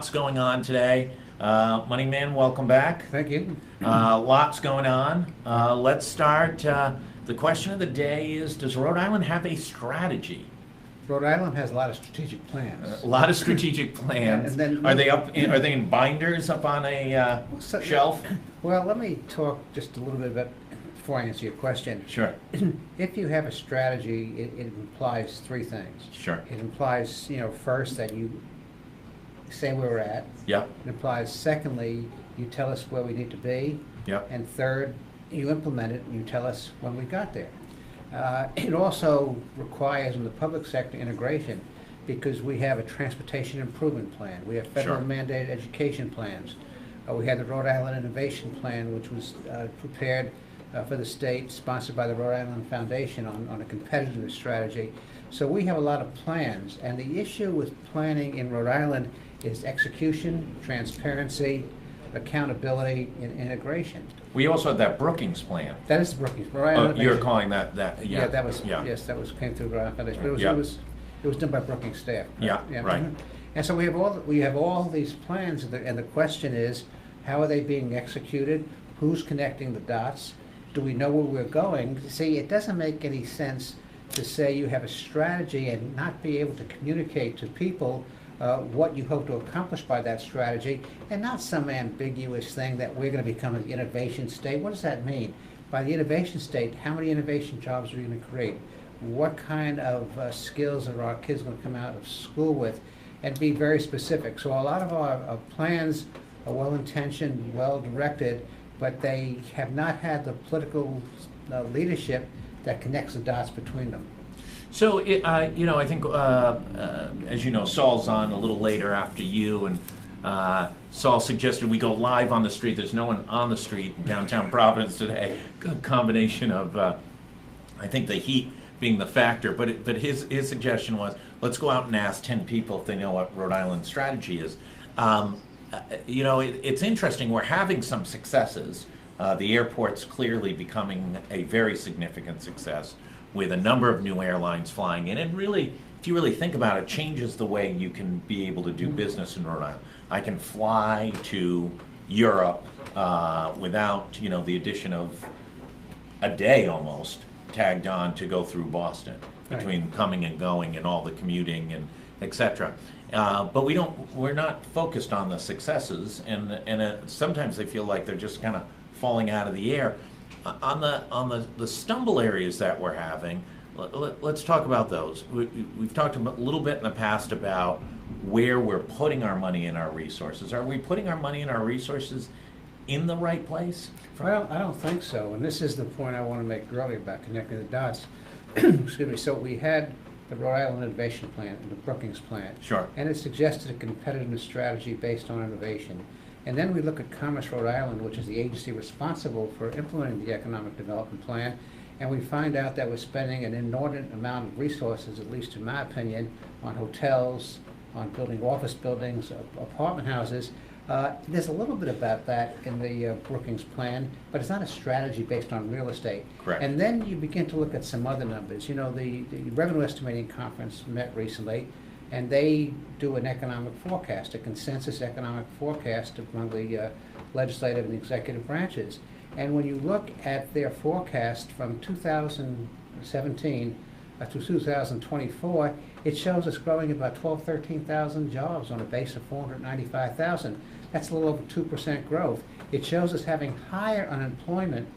Lots going on today. Money Man, welcome back. Thank you. Lots going on. Let's start. The question of the day is, does Rhode Island have a strategy? Rhode Island has a lot of strategic plans. A lot of strategic plans. And then- Are they are they in binders up on a shelf? Well, let me talk just a little bit about, before I answer your question. Sure. If you have a strategy, it implies three things. Sure. It implies, first that you say where we're at. Yep. It implies, secondly, you tell us where we need to be. Yep. And third, you implement it and you tell us when we got there. It also requires in the public sector integration because we have a transportation improvement plan. We have federal Sure. mandated education plans. We had the Rhode Island Innovation Plan, which was prepared for the state, sponsored by the Rhode Island Foundation on a competitiveness strategy. So we have a lot of plans, and the issue with planning in Rhode Island is execution, transparency, accountability, and integration. We also had that Brookings plan. That is the Brookings. Rhode Oh, Island you're Innovation- calling that Yeah, that was, yeah. yes, that was, came through the Rhode Island Foundation. But Yeah. it was done by Brookings staff. Yeah, right. Mhm. And so we have all these plans, and the question is, how are they being executed? Who's connecting the dots? Do we know where we're going? See, it doesn't make any sense to say you have a strategy and not be able to communicate to people what you hope to accomplish by that strategy, and not some ambiguous thing that we're going to become an innovation state. What does that mean? By the innovation state, how many innovation jobs are we going to create? What kind of skills are our kids going to come out of school with? And be very specific. So a lot of our plans are well-intentioned, well-directed, but they have not had the political leadership that connects the dots between them. So, I think, as you know, Saul's on a little later after you, and Saul suggested we go live on the street. There's no one on the street in downtown Providence today. Good combination of, I think, the heat being the factor. But his suggestion was, let's go out and ask 10 people if they know what Rhode Island's strategy is. It's interesting. We're having some successes. The airport's clearly becoming a very significant success with a number of new airlines flying in. And really, if you really think about it, changes the way you can be able to do business in Rhode Island. I can fly to Europe without, the addition of a day almost tagged on to go through Boston between coming and going and all the commuting and et cetera. But we're not focused on the successes, and sometimes they feel like they're just kind of falling out of the air. On the stumble areas that we're having, let's talk about those. We've talked a little bit in the past about where we're putting our money and our resources. Are we putting our money and our resources in the right place? Well, I don't think so, and this is the point I want to make earlier about connecting the dots. Excuse me. So we had the Rhode Island Innovation Plan and the Brookings Plan. Sure. And it suggested a competitiveness strategy based on innovation. And then we look at Commerce Rhode Island, which is the agency responsible for implementing the Economic Development Plan, and we find out that we're spending an inordinate amount of resources, at least in my opinion, on hotels, on building office buildings, apartment houses. There's a little bit about that in the Brookings Plan, but it's not a strategy based on real estate. Correct. And then you begin to look at some other numbers. The Revenue Estimating Conference met recently, and they do an economic forecast, a consensus economic forecast among the legislative and executive branches. And when you look at their forecast from 2017 to 2024, it shows us growing about 13,000 jobs on a base of 495,000. That's a little over 2% growth. It shows us having higher unemployment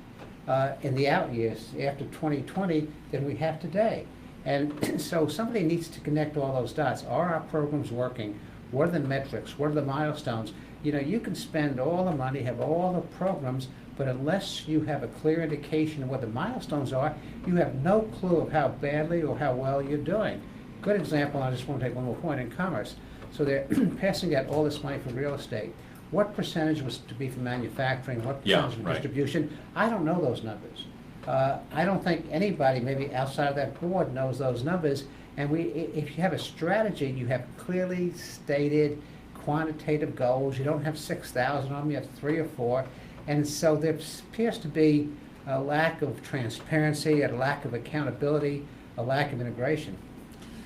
in the out years after 2020 than we have today. And so somebody needs to connect all those dots. Are our programs working? What are the metrics? What are the milestones? You can spend all the money, have all the programs, but unless you have a clear indication of what the milestones are, you have no clue of how badly or how well you're doing. Good example, I just want to take one more point, in commerce. So they're passing out all this money for real estate. What percentage was to be for manufacturing? What percentage for distribution? I don't know those numbers. I don't think anybody, maybe outside of that board, knows those numbers. And if you have a strategy, you have clearly stated quantitative goals. You don't have 6,000 of them, you have 3 or 4. And so there appears to be a lack of transparency, a lack of accountability, a lack of integration.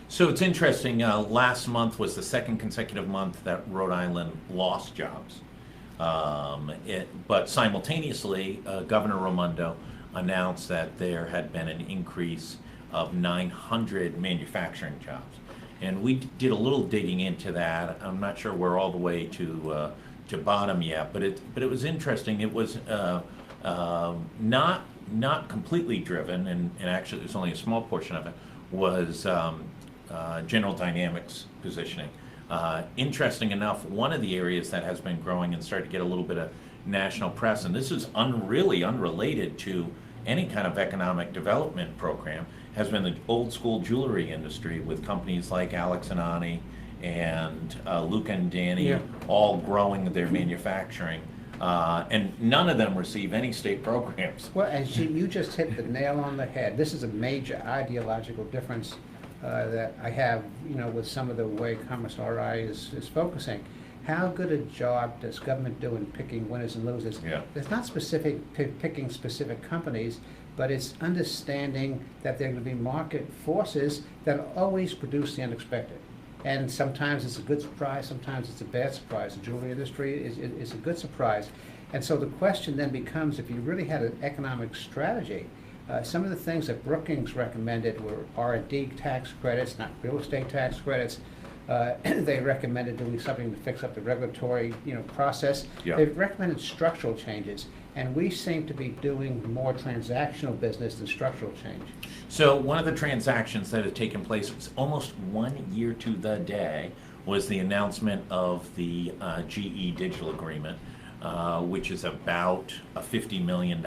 So it's interesting. Last month was the second consecutive month that Rhode Island lost jobs. But simultaneously, Governor Raimondo announced that there had been an increase of 900 manufacturing jobs. And we did a little digging into that. I'm not sure we're all the way to bottom yet, but it was interesting. It was not completely driven, and actually there's only a small portion of it, was General Dynamics positioning. Interesting enough, one of the areas that has been growing and started to get a little bit of national press, and this is really unrelated to any kind of economic development program, has been the old school jewelry industry with companies like Alex and Ani and Luca and Danny, Yeah. all growing their manufacturing. And none of them receive any state programs. Well, and you just hit the nail on the head. This is a major ideological difference that I have, with some of the way Commerce RI is focusing. How good a job does government do in picking winners and losers? Yeah. It's not specific picking specific companies, but it's understanding that there are going to be market forces that always produce the unexpected. And sometimes it's a good surprise, sometimes it's a bad surprise. The jewelry industry is a good surprise. And so the question then becomes, if you really had an economic strategy, some of the things that Brookings recommended were R&D tax credits, not real estate tax credits. They recommended doing something to fix up the regulatory, process. Yeah. They've recommended structural changes, and we seem to be doing more transactional business than structural change. So one of the transactions that had taken place was almost 1 year to the day was the announcement of the GE digital agreement, which is about a $50 million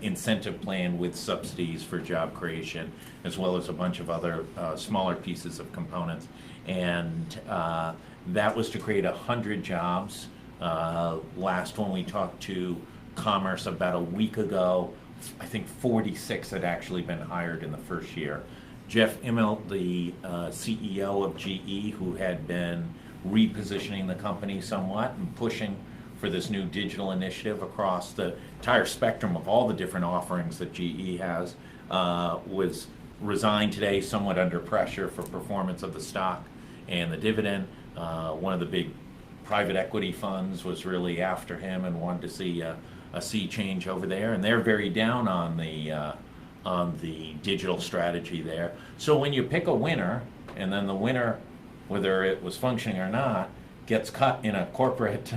incentive plan with subsidies for job creation, as well as a bunch of other smaller pieces of components. And that was to create 100 jobs. Last when we talked to Commerce about a week ago, I think 46 had actually been hired in the first year. Jeff Immelt, the CEO of GE, who had been repositioning the company somewhat and pushing for this new digital initiative across the entire spectrum of all the different offerings that GE has, was resigned today, somewhat under pressure for performance of the stock and the dividend. One of the big private equity funds was really after him and wanted to see a sea change over there, and they're very down on the digital strategy there. So when you pick a winner, and then the winner, whether it was functioning or not, gets cut in a corporate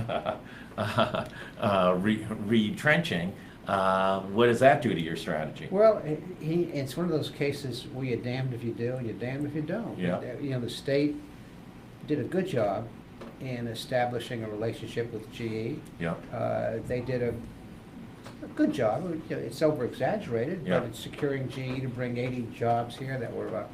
retrenching, what does that do to your strategy? Well, it's one of those cases where you're damned if you do and you're damned if you don't. Yeah. The state did a good job in establishing a relationship with GE. Yeah. They did a good job. It's over-exaggerated, Yeah. but it's securing GE to bring 80 jobs here that were of a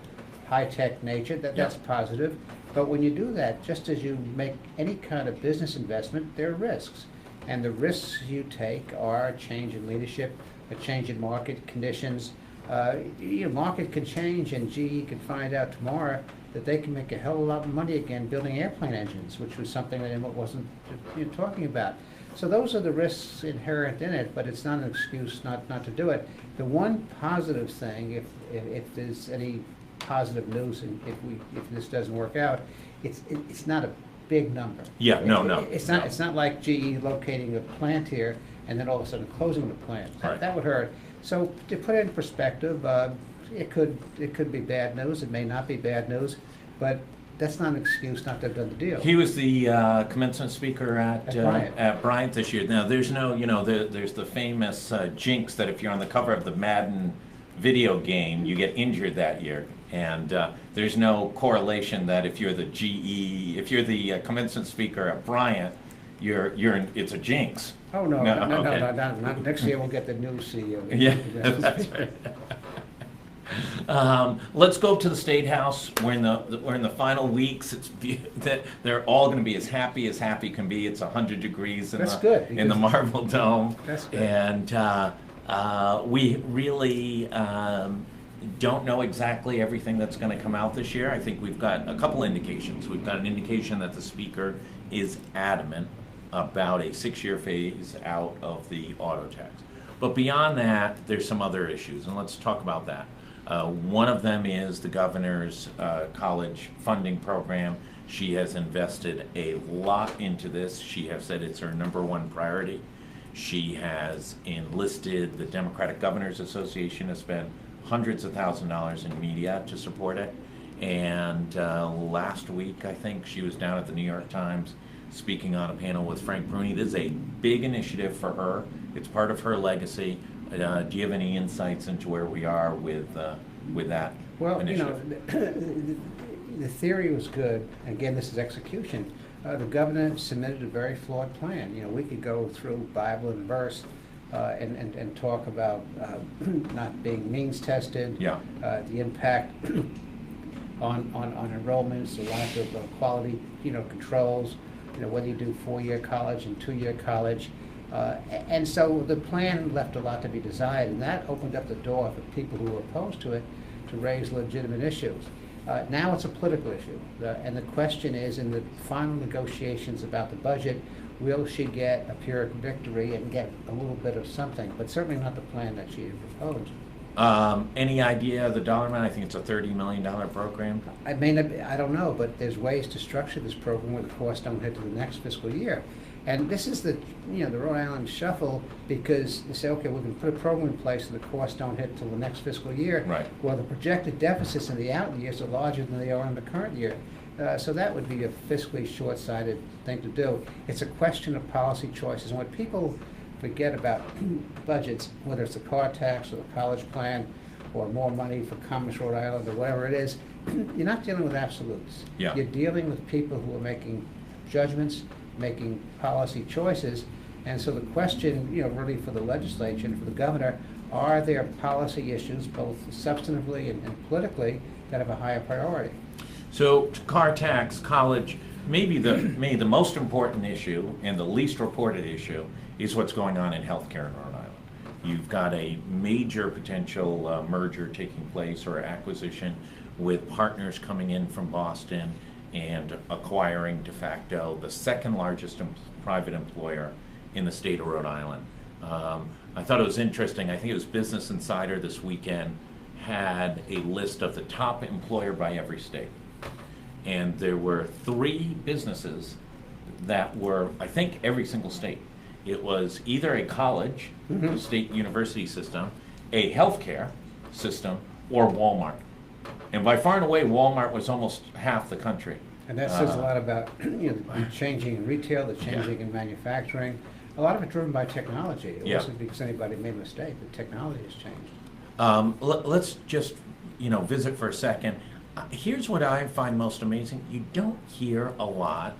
high-tech nature. That's positive. But when you do that, just as you make any kind of business investment, there are risks. And the risks you take are a change in leadership, a change in market conditions. Market can change, and GE can find out tomorrow that they can make a hell of a lot of money again building airplane engines, which was something that Emmett wasn't talking about. So those are the risks inherent in it, but it's not an excuse not to do it. The one positive thing, if there's any positive news, and if this doesn't work out, it's not a big number. Yeah, no. It's not like GE locating a plant here and then all of a sudden closing the plant. Right. That would hurt. So to put it in perspective, it could be bad news. It may not be bad news, but that's not an excuse not to have done the deal. He was the commencement speaker at Bryant this year. Now, there's no, there's the famous jinx that if you're on the cover of the Madden video game, you get injured that year. And there's no correlation that if you're the commencement speaker at Bryant, it's a jinx. Oh, no. Okay. Next year we'll get the new CEO. Yeah, that's right. Let's go to the Statehouse. We're in the final weeks. They're all going to be as happy can be. It's 100 degrees in the Marble Dome. That's good. And we really don't know exactly everything that's going to come out this year. I think we've got a couple indications. We've got an indication that the speaker is adamant about a 6-year phase out of the auto tax. But beyond that, there's some other issues, and let's talk about that. One of them is the governor's college funding program. She has invested a lot into this. She has said it's her #1 priority. She has enlisted the Democratic Governors Association to spend hundreds of $1,000s in media to support it. And last week, I think, she was down at the New York Times speaking on a panel with Frank Bruni. This is a big initiative for her. It's part of her legacy. Do you have any insights into where we are with that Well, initiative? The theory was good. Again, this is execution. The governor submitted a very flawed plan. We could go through Bible and verse and talk about not being means tested, Yeah. The impact on enrollments, the lack of quality, controls, whether you do 4-year college and 2-year college. And so the plan left a lot to be desired, and that opened up the door for people who were opposed to it to raise legitimate issues. Now it's a political issue, and the question is, in the final negotiations about the budget, will she get a Pyrrhic victory and get a little bit of something, but certainly not the plan that she had proposed. Any idea of the dollar amount? I think it's a $30 million program. I don't know, but there's ways to structure this program where the costs don't hit to the next fiscal year. And this is the Rhode Island shuffle, because they say, okay, we can put a program in place and the costs don't hit till the next fiscal year. Right. Well, the projected deficits in the out years are larger than they are in the current year. So that would be a fiscally short-sighted thing to do. It's a question of policy choices. And what people forget about budgets, whether it's the car tax or the college plan or more money for Commerce Rhode Island or whatever it is, you're not dealing with absolutes. Yeah. You're dealing with people who are making judgments, making policy choices. And so the question, really for the legislature and for the governor, are there policy issues, both substantively and politically, that have a higher priority? So car tax, college, maybe the most important issue and the least reported issue is what's going on in healthcare in Rhode Island. You've got a major potential merger taking place or acquisition with partners coming in from Boston and acquiring de facto the second largest private employer in the state of Rhode Island. I thought it was interesting. I think it was Business Insider this weekend had a list of the top employer by every state. And there were 3 businesses that were, I think, every single state. It was either a college, a state university system, a healthcare system, or Walmart. And by far and away, Walmart was almost half the country. And that says a lot about the changing in retail, the changing in manufacturing. A lot of it driven by technology. It wasn't because anybody made a mistake. The technology has changed. Let's just visit for a second. Here's what I find most amazing. You don't hear a lot,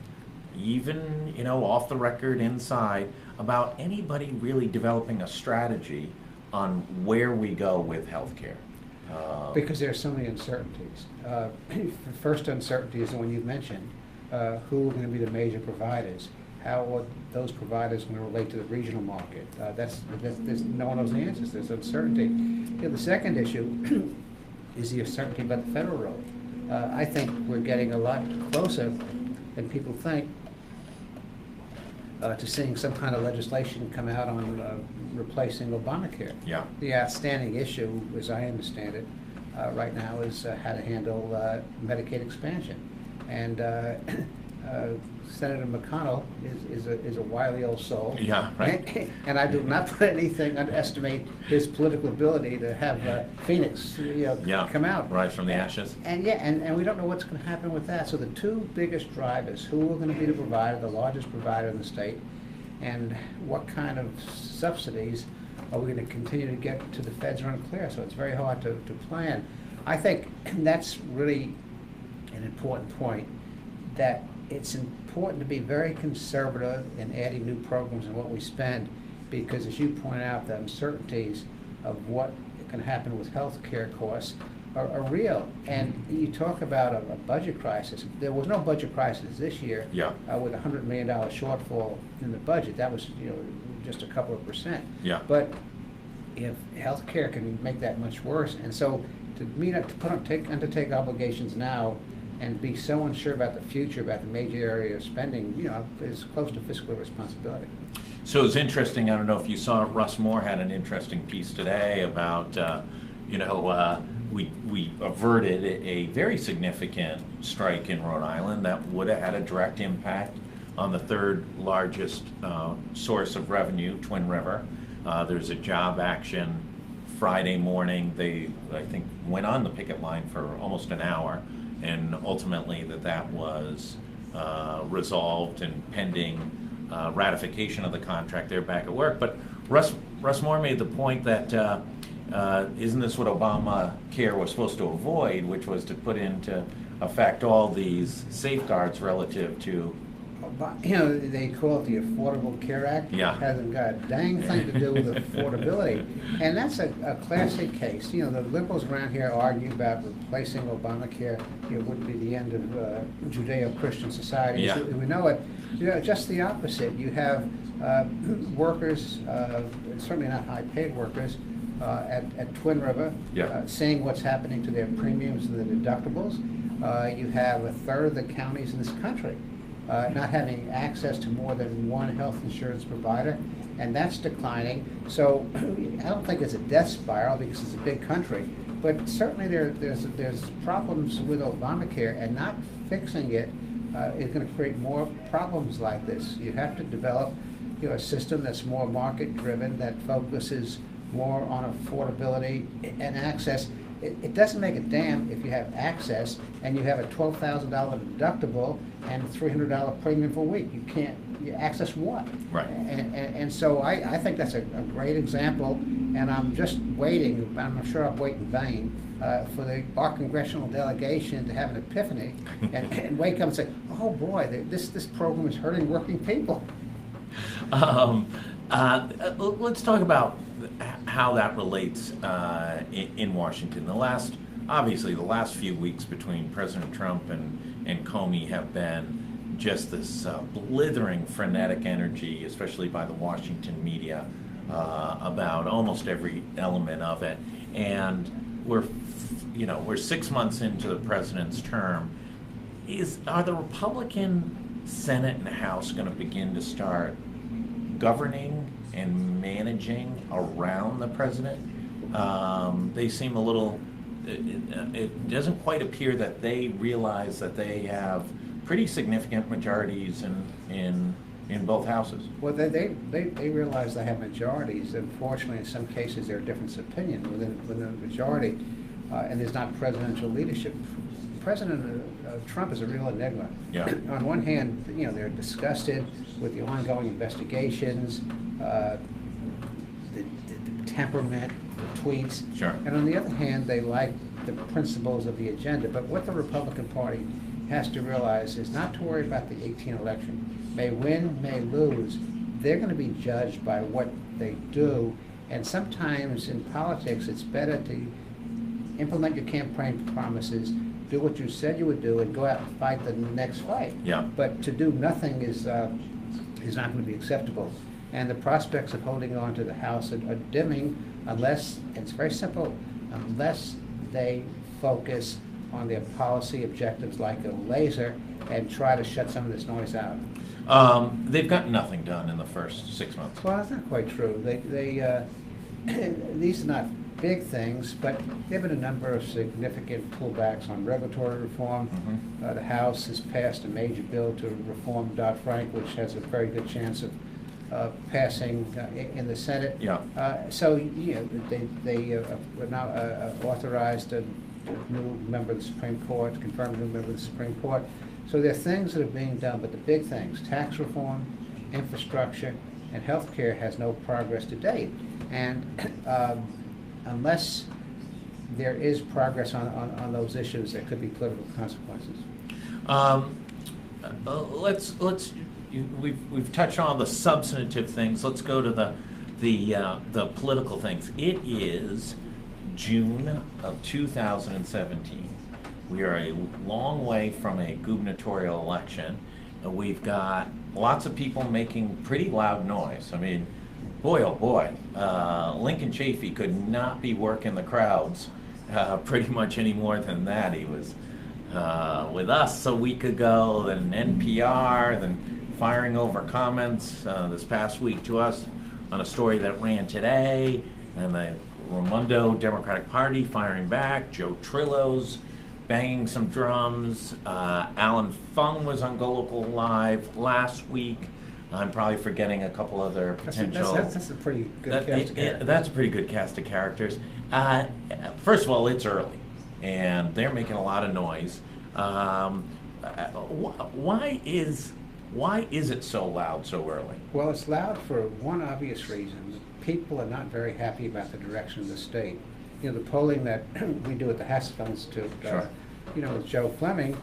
even off the record inside, about anybody really developing a strategy on where we go with healthcare. Because there are so many uncertainties. The first uncertainty is the one you've mentioned. Who are going to be the major providers? How are those providers going to relate to the regional market? There's no one knows the answers. There's uncertainty. The second issue is the uncertainty about the federal role. I think we're getting a lot closer than people think to seeing some kind of legislation come out on replacing Obamacare. Yeah. The outstanding issue, as I understand it, right now is how to handle Medicaid expansion. And Senator McConnell is a wily old soul. Yeah, right. And I do not put anything, underestimate his political ability to have Phoenix come out. Rise from the ashes. And we don't know what's going to happen with that. So the 2 biggest drivers, who are going to be the provider, the largest provider in the state, and what kind of subsidies are we going to continue to get to the feds are unclear. So it's very hard to plan. I think that's really an important point, that it's important to be very conservative in adding new programs and what we spend, because as you point out, the uncertainties of what can happen with health care costs are real. And you talk about a budget crisis. There was no budget crisis this year. Yeah. With a $100 million shortfall in the budget. That was just a couple of percent. Yeah. But if health care can make that much worse, and so to undertake obligations now and be so unsure about the future, about the major area of spending, is close to fiscal irresponsibility. So it's interesting. I don't know if you saw, Russ Moore had an interesting piece today about, we averted a very significant strike in Rhode Island that would have had a direct impact on the third largest source of revenue, Twin River. There's a job action Friday morning. They, I think, went on the picket line for almost an hour, and ultimately that was resolved and pending ratification of the contract. They're back at work. But Russ Moore made the point that isn't this what Obamacare was supposed to avoid, which was to put into effect all these safeguards relative to. You know, they call it the Affordable Care Act. Yeah. It hasn't got a dang thing to do with affordability. And that's a classic case. You know, the liberals around here argue about replacing Obamacare. It would be the end of Judeo-Christian society. Yeah. So we know it. You know, just the opposite. You have workers, certainly not high-paid workers, at Twin River, Yeah. seeing what's happening to their premiums and the deductibles. You have a third of the counties in this country not having access to more than one health insurance provider, and that's declining. So I don't think it's a death spiral because it's a big country, but certainly there's problems with Obamacare, and not fixing it is going to create more problems like this. You have to develop, you know, a system that's more market-driven, that focuses more on affordability and access. It doesn't make a damn if you have access and you have a $12,000 deductible and a $300 premium per week. You access what? Right. And so I think that's a great example, and I'm just waiting, I'm sure I'll wait in vain, for our congressional delegation to have an epiphany and wake up and say, oh boy, this program is hurting working people. Let's talk about how that relates in Washington. Obviously, the last few weeks between President Trump and Comey have been just this blithering, frenetic energy, especially by the Washington media, about almost every element of it. And we're 6 months into the president's term. Are the Republican Senate and House going to begin to start governing and managing around the president? They seem a little, it doesn't quite appear that they realize that they have pretty significant majorities in both houses. Well, they realize they have majorities. Unfortunately, in some cases, there are differences of opinion within the majority, and there's not presidential leadership. President Trump is a real enigma. Yeah. On one hand, you know, they're disgusted with the ongoing investigations, the temperament, the tweets. Sure. And on the other hand, they like the principles of the agenda. But what the Republican Party has to realize is not to worry about the 2018 election. May win, may lose. They're going to be judged by what they do. And sometimes in politics, it's better to implement your campaign promises, do what you said you would do, and go out and fight the next fight. Yeah. But to do nothing is not going to be acceptable. And the prospects of holding on to the House are dimming unless, it's very simple, unless they focus on their policy objectives like a laser and try to shut some of this noise out. They've gotten nothing done in the first 6 months. Well, that's not quite true. These are not big things, but there have been a number of significant pullbacks on regulatory reform. Mm-hmm. The House has passed a major bill to reform Dodd-Frank, which has a very good chance of passing in the Senate. Yeah. So, you know, they were now authorized a new member of the Supreme Court, confirmed a new member of the Supreme Court. So there are things that are being done, but the big things, tax reform, infrastructure, and health care has no progress to date. And unless there is progress on those issues, there could be political consequences. We've touched on the substantive things. Let's go to the political things. It is June of 2017. We are a long way from a gubernatorial election. We've got lots of people making pretty loud noise. I mean, boy, oh boy, Lincoln Chafee could not be working the crowds pretty much any more than that. He was with us a week ago, then NPR, then firing over comments this past week to us on a story that ran today, and the Raimondo Democratic Party firing back. Joe Trillo's banging some drums. Alan Fung was on Go Local Live last week. I'm probably forgetting a couple other potential. That's a pretty good cast of characters. That's a pretty good cast of characters. First of all, it's early, and they're making a lot of noise. Why is it so loud so early? Well, it's loud for one obvious reason. People are not very happy about the direction of the state. You know, the polling that we do at the Haskell Institute, Sure. With Joe Fleming,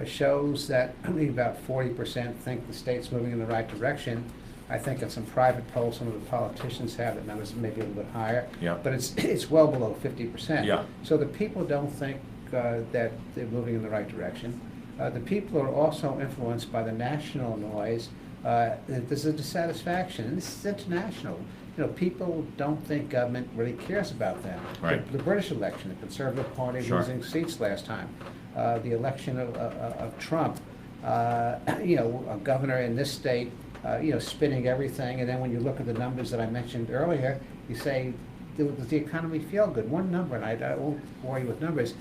shows that only about 40% think the state's moving in the right direction. I think in some private polls, some of the politicians have the numbers maybe a little bit higher. Yeah. But it's well below 50%. Yeah. So the people don't think that they're moving in the right direction. The people are also influenced by the national noise. There's a dissatisfaction, and this is international. You know, people don't think government really cares about them. Right. The British election, the Conservative Party Sure. losing seats last time, the election of Trump, a governor in this state, spinning everything, and then when you look at the numbers that I mentioned earlier, you say, does the economy feel good? One number, and I won't bore you with numbers,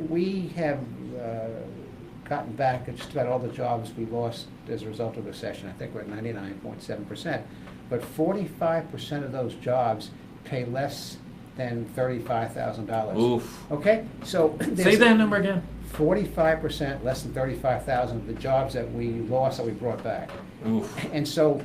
we have gotten back at just about all the jobs we lost as a result of the recession. I think we're at 99.7%. But 45% of those jobs pay less than $35,000. Oof. Okay? So Say that number again. 45% less than 35,000 of the jobs that we lost that we brought back. Oof. And so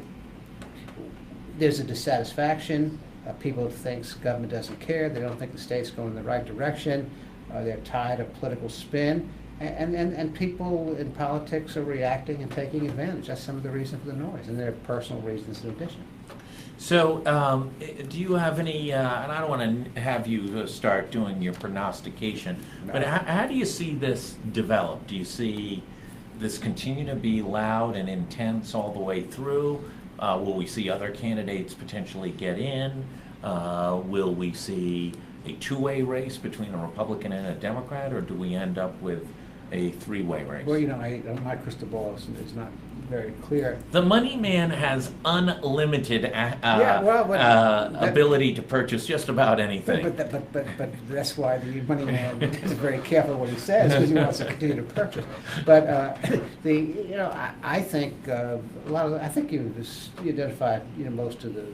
there's a dissatisfaction. People think government doesn't care. They don't think the state's going in the right direction. They're tired of political spin. And people in politics are reacting and taking advantage. That's some of the reason for the noise, and there are personal reasons in addition. So, do you have any, and I don't want to have you start doing your prognostication, but No. how do you see this develop? Do you see this continue to be loud and intense all the way through? Will we see other candidates potentially get in? Will we see a two-way race between a Republican and a Democrat, or do we end up with a three-way race? Well, my crystal ball is not very clear. The money man has unlimited but ability to purchase just about anything. But that's why the money man is very careful what he says, because he wants to continue to purchase. But I think I think you identified most of the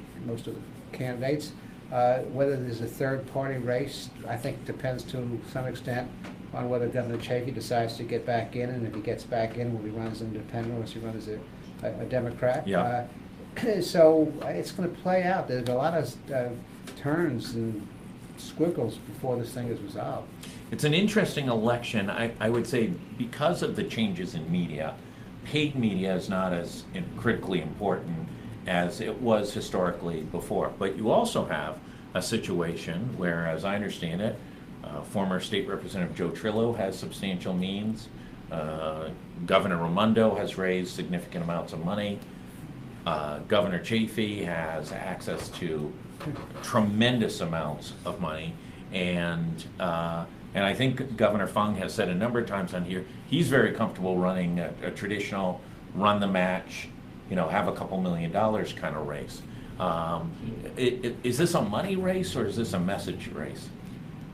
candidates. Whether there's a third party race, I think depends to some extent on whether Governor Chafee decides to get back in, and if he gets back in, will he run as an independent or does he run as a Democrat? Yeah. So it's going to play out. There's a lot of turns and squiggles before this thing is resolved. It's an interesting election. I would say because of the changes in media, paid media is not as critically important as it was historically before. But you also have a situation where, as I understand it, former State Representative Joe Trillo has substantial means. Governor Raimondo has raised significant amounts of money. Governor Chafee has access to tremendous amounts of money, and I think Governor Fung has said a number of times on here he's very comfortable running a traditional run the match, have a couple $1 million kind of race. Is this a money race or is this a message race?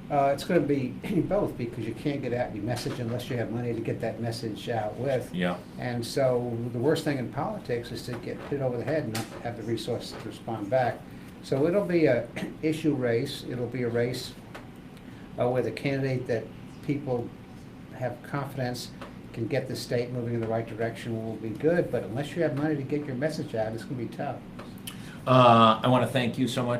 It's going to be both, because you can't get out your message unless you have money to get that message out with. Yeah. And so the worst thing in politics is to get hit over the head and not have the resources to respond back. So it'll be a issue race. It'll be a race where the candidate that people have confidence can get the state moving in the right direction will be good. But unless you have money to get your message out, it's going to be tough. I want to thank you so much